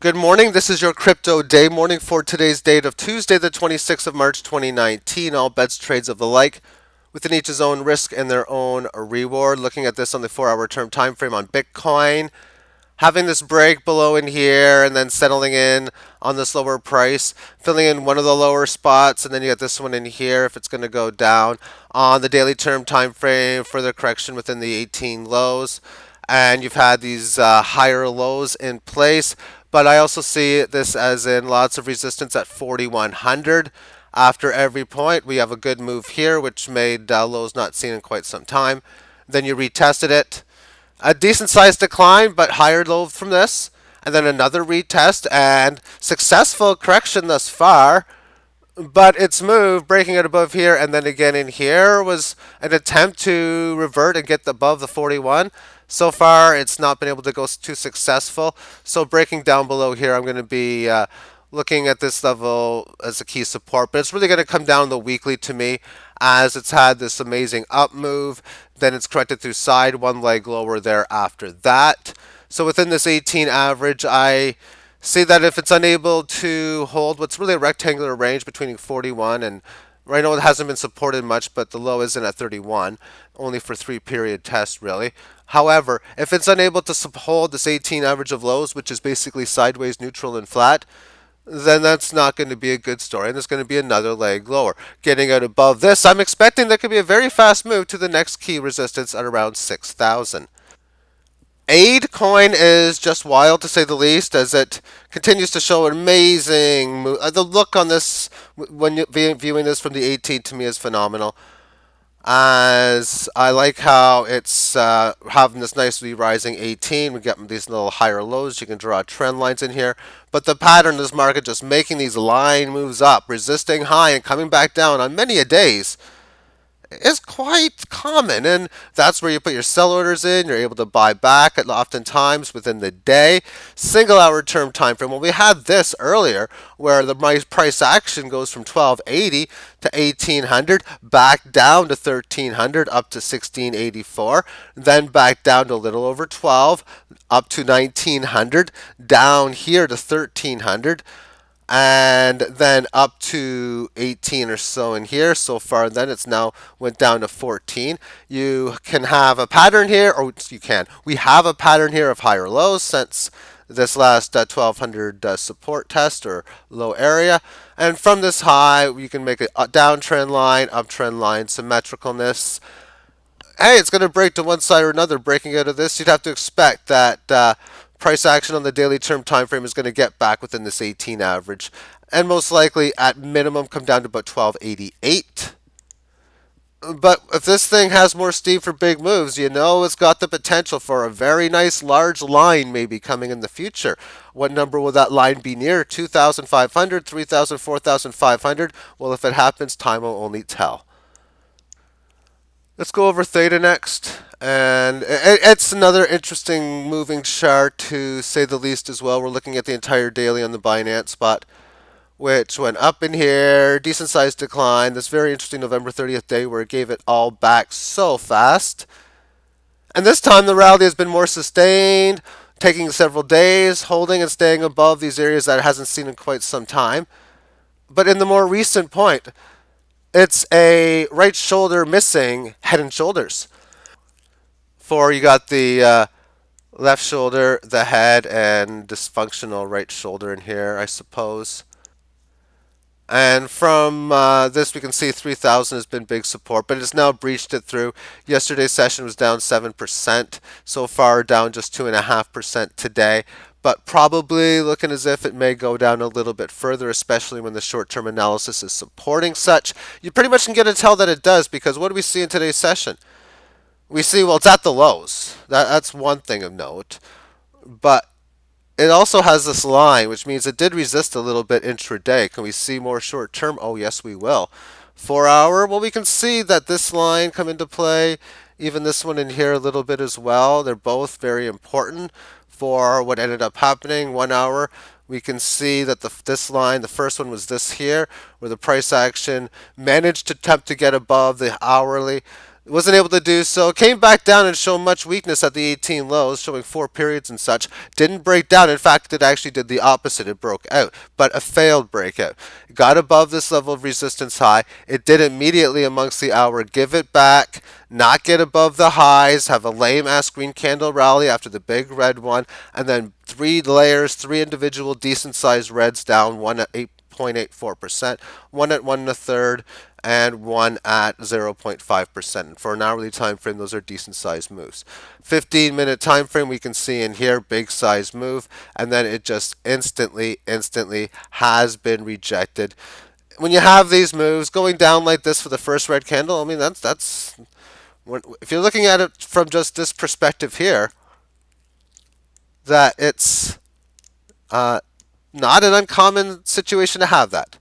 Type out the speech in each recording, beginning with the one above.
Good morning. This is your crypto day morning for today's date of Tuesday, the 26th of March, 2019. All bets, trades of the like, within each his own risk and their own reward. Looking at this on the 4-hour term time frame on Bitcoin, having this break below in here and then settling in on this lower price, filling in one of the lower spots, and then you got this one in here if it's going to go down on the daily term time frame, further correction within the 18 lows, and you've had these higher lows in place. But I also see this as in lots of resistance at 4100 after every point. We have a good move here, which made lows not seen in quite some time. Then you retested it, a decent sized decline, but higher low from this, and then another retest and successful correction thus far. But its move, breaking it above here and then again in here, was an attempt to revert and get above the 41. So far, it's not been able to go too successful. So breaking down below here, I'm going to be looking at this level as a key support. But it's really going to come down the weekly to me, as it's had this amazing up move. Then it's corrected through side, one leg lower there after that. So within this 18 average, I see that if it's unable to hold what's really a rectangular range between 41 and right now it hasn't been supported much, but the low isn't at 31, only for 3 period test really. However, if it's unable to hold this 18 average of lows, which is basically sideways, neutral, and flat, then that's not going to be a good story, and there's going to be another leg lower. Getting out above this, I'm expecting there could be a very fast move to the next key resistance at around 6,000. Aid coin is just wild to say the least, as it continues to show an amazing move. The look on this, when you're viewing this from the 18, to me is phenomenal. As I like how it's having this nicely rising 18. We get these little higher lows. You can draw trend lines in here. But the pattern of this market just making these line moves up, resisting high and coming back down on many a days is quite common, and that's where you put your sell orders in. You're able to buy back at oftentimes within the day. Single hour term time frame. Well, we had this earlier where the price action goes from 1280 to 1800, back down to 1300, up to 1684, then back down to a little over 12, up to 1900, down here to 1300, and then up to 18 or so in here so far. Then it's now went down to 14. You can have a pattern here, or we have a pattern here of higher lows since this last 1200 support test or low area. And from this high, you can make a downtrend line, uptrend line, symmetricalness. Hey, it's going to break to one side or another. Breaking out of this, you'd have to expect that price action on the daily term time frame is going to get back within this 18 average, and most likely at minimum come down to about 1288. But if this thing has more steam for big moves, you know it's got the potential for a very nice large line maybe coming in the future. What number will that line be near? 2,500, 3,000, 4,500? Well, if it happens, time will only tell. Let's go over theta next. And it's another interesting moving chart to say the least as well. We're looking at the entire daily on the Binance spot, which went up in here, decent sized decline. This very interesting November 30th day where it gave it all back so fast. And this time the rally has been more sustained, taking several days, holding and staying above these areas that it hasn't seen in quite some time. But in the more recent point, it's a right shoulder missing head and shoulders. For you got the left shoulder, the head, and dysfunctional right shoulder in here, I suppose. And from this, we can see 3,000 has been big support, but it's now breached it through. Yesterday's session was down 7%. So far, down just 2.5% today. But probably looking as if it may go down a little bit further, especially when the short-term analysis is supporting such. You pretty much can get a tell that it does, because what do we see in today's session? We see, well, it's at the lows. That's one thing of note. But it also has this line, which means it did resist a little bit intraday. Can we see more short term? Oh, yes, we will. 4 hour, well, we can see that this line come into play, even this one in here a little bit as well. They're both very important for what ended up happening. 1 hour, we can see that this line, the first one was this here, where the price action managed to attempt to get above the hourly. Wasn't able to do so. Came back down and showed much weakness at the 18 lows, showing 4 periods and such. Didn't break down. In fact, it actually did the opposite. It broke out, but a failed breakout. Got above this level of resistance high. It did immediately amongst the hour. Give it back. Not get above the highs. Have a lame ass green candle rally after the big red one, and then 3 layers, 3 individual decent sized reds down. One at 8.84%, one at 1 1/3, and one at 0.5%. For an hourly time frame, those are decent sized moves. 15-minute time frame, we can see in here, big size move, and then it just instantly has been rejected. When you have these moves going down like this for the first red candle, I mean that's if you're looking at it from just this perspective here, that it's not an uncommon situation to have that.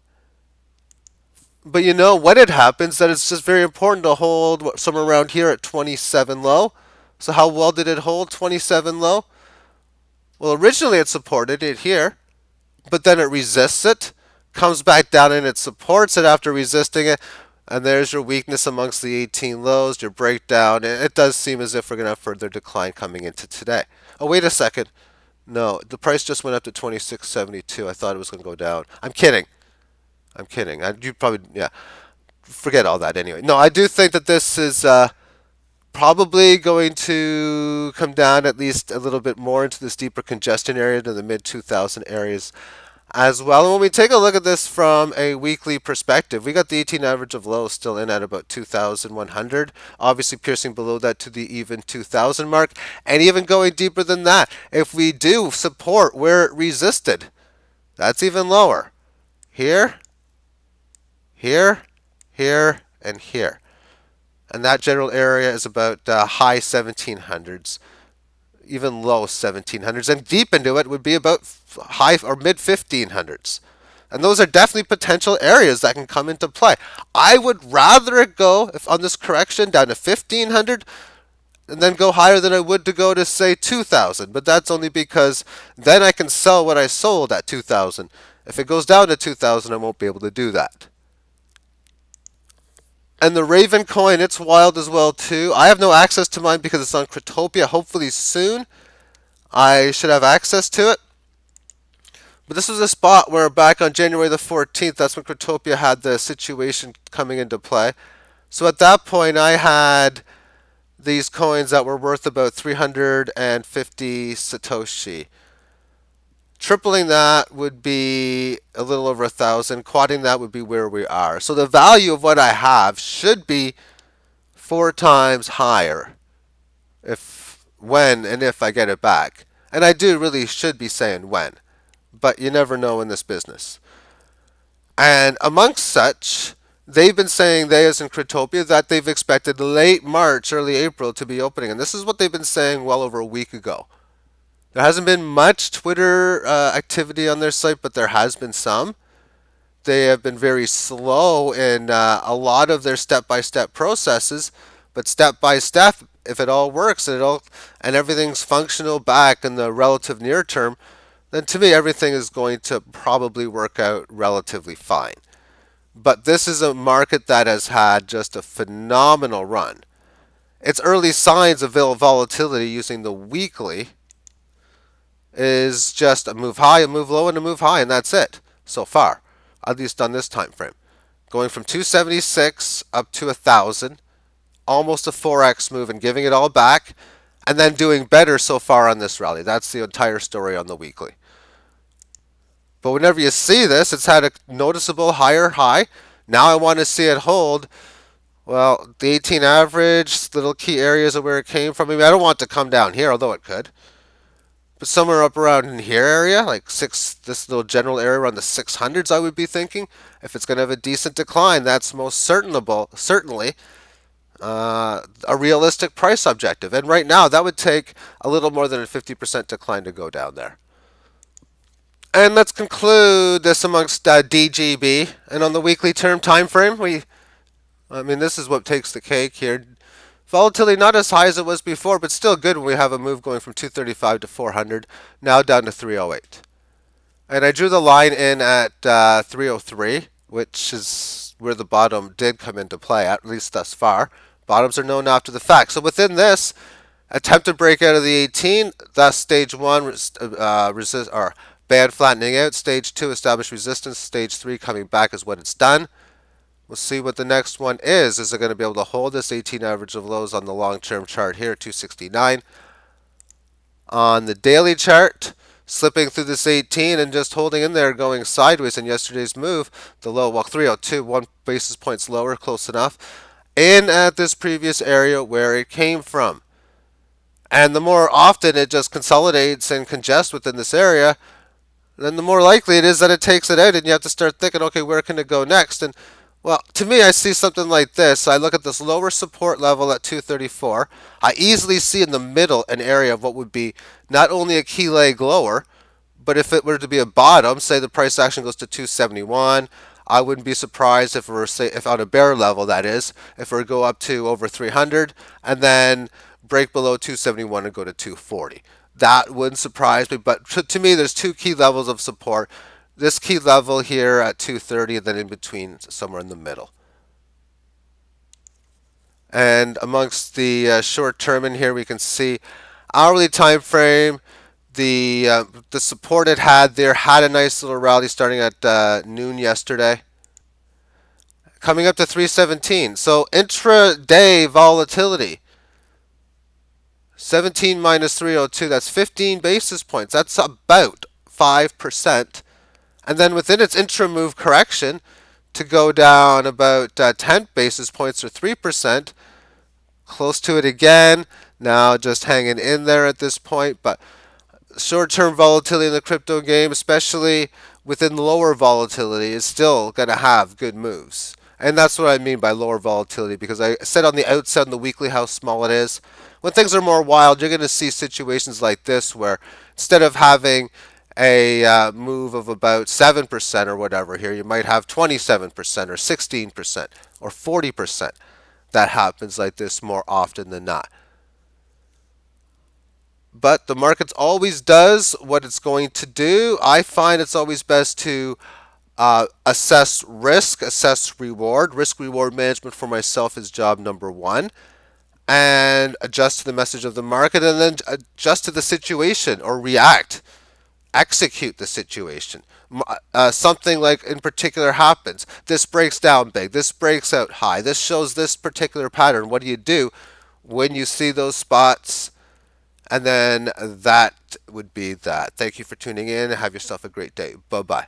But you know, when it happens, that it's just very important to hold somewhere around here at 27 low. So how well did it hold 27 low? Well, originally it supported it here, but then it resists it, comes back down and it supports it after resisting it, and there's your weakness amongst the 18 lows, your breakdown. It does seem as if we're going to have further decline coming into today. Oh, wait a second. No, the price just went up to 26.72. I thought it was going to go down. I'm kidding. You probably, yeah, forget all that anyway. No, I do think that this is probably going to come down at least a little bit more into this deeper congestion area to the mid 2000 areas as well. And when we take a look at this from a weekly perspective, we got the 18 average of lows still in at about 2,100, obviously piercing below that to the even 2,000 mark, and even going deeper than that. If we do support where it resisted, that's even lower. Here, here, here, and here. And that general area is about high 1700s, even low 1700s, and deep into it would be about high or mid 1500s. And those are definitely potential areas that can come into play. I would rather it go, if on this correction, down to 1500 and then go higher than I would to go to, say, 2000. But that's only because then I can sell what I sold at 2000. If it goes down to 2000, I won't be able to do that. And the Raven coin, it's wild as well too. I have no access to mine because it's on Cryptopia. Hopefully soon I should have access to it. But this was a spot where back on January the 14th, that's when Cryptopia had the situation coming into play. So at that point, I had these coins that were worth about 350 Satoshi. Tripling that would be a little over 1,000. Quadding that would be where we are. So the value of what I have should be 4 times higher when and if I get it back. And I do really should be saying when, but you never know in this business. And amongst such, they've been saying, they as in Cryptopia, that they've expected late March, early April to be opening. And this is what they've been saying well over a week ago. There hasn't been much Twitter activity on their site, but there has been some. They have been very slow in a lot of their step-by-step processes, but step-by-step, if it all works and everything's functional back in the relative near term, then to me everything is going to probably work out relatively fine. But this is a market that has had just a phenomenal run. Its early signs of volatility using the weekly is just a move high, a move low, and a move high, and that's it so far, at least on this time frame. Going from 276 up to 1,000, almost a 4x move, and giving it all back, and then doing better so far on this rally. That's the entire story on the weekly. But whenever you see this, it's had a noticeable higher high. Now I want to see it hold. Well, the 18 average, little key areas of where it came from. I mean, I don't want it to come down here, although it could. But somewhere up around in here area, like this little general area around the 600s, I would be thinking. If it's going to have a decent decline, that's most certainly a realistic price objective. And right now, that would take a little more than a 50% decline to go down there. And let's conclude this amongst DGB. And on the weekly term time frame, this is what takes the cake here. Volatility not as high as it was before, but still good when we have a move going from 235 to 400, now down to 308. And I drew the line in at 303, which is where the bottom did come into play, at least thus far. Bottoms are known after the fact. So within this, attempt to break out of the 18, that's stage one, resist or band flattening out. Stage two, establish resistance. Stage three, coming back is what it's done. We'll see what the next one is. Is it going to be able to hold this 18 average of lows on the long-term chart here, 269? On the daily chart, slipping through this 18 and just holding in there, going sideways in yesterday's move. The low, well, 302, 1 basis points lower, close enough. In at this previous area where it came from. And the more often it just consolidates and congests within this area, then the more likely it is that it takes it out, and you have to start thinking, okay, where can it go next? And well, to me, I see something like this. I look at this lower support level at 234. I easily see in the middle an area of what would be not only a key leg lower, but if it were to be a bottom, say the price action goes to 271, I wouldn't be surprised if we're, say, if on a bear level, that is, if we go up to over 300 and then break below 271 and go to 240. That wouldn't surprise me, but to me, there's two key levels of support. This key level here at 230, and then in between, somewhere in the middle. And amongst the short term in here, we can see hourly time frame. The support it had there had a nice little rally starting at noon yesterday, coming up to 317. So intraday volatility. 17 minus 302, that's 15 basis points. That's about 5%. And then within its intra-move correction, to go down about 10 basis points or 3%, close to it again. Now just hanging in there at this point. But short-term volatility in the crypto game, especially within lower volatility, is still going to have good moves. And that's what I mean by lower volatility, because I said on the outset in the weekly how small it is. When things are more wild, you're going to see situations like this where instead of having a move of about 7% or whatever here, you might have 27% or 16% or 40%. That happens like this more often than not. But the market always does what it's going to do. I find it's always best to assess risk, assess reward. Risk reward management for myself is job number one. And adjust to the message of the market, and then adjust to the situation or react, execute the situation. Something like in particular happens. This breaks down big. This breaks out high. This shows this particular pattern. What do you do when you see those spots? And then that would be that. Thank you for tuning in. Have yourself a great day. Bye-bye.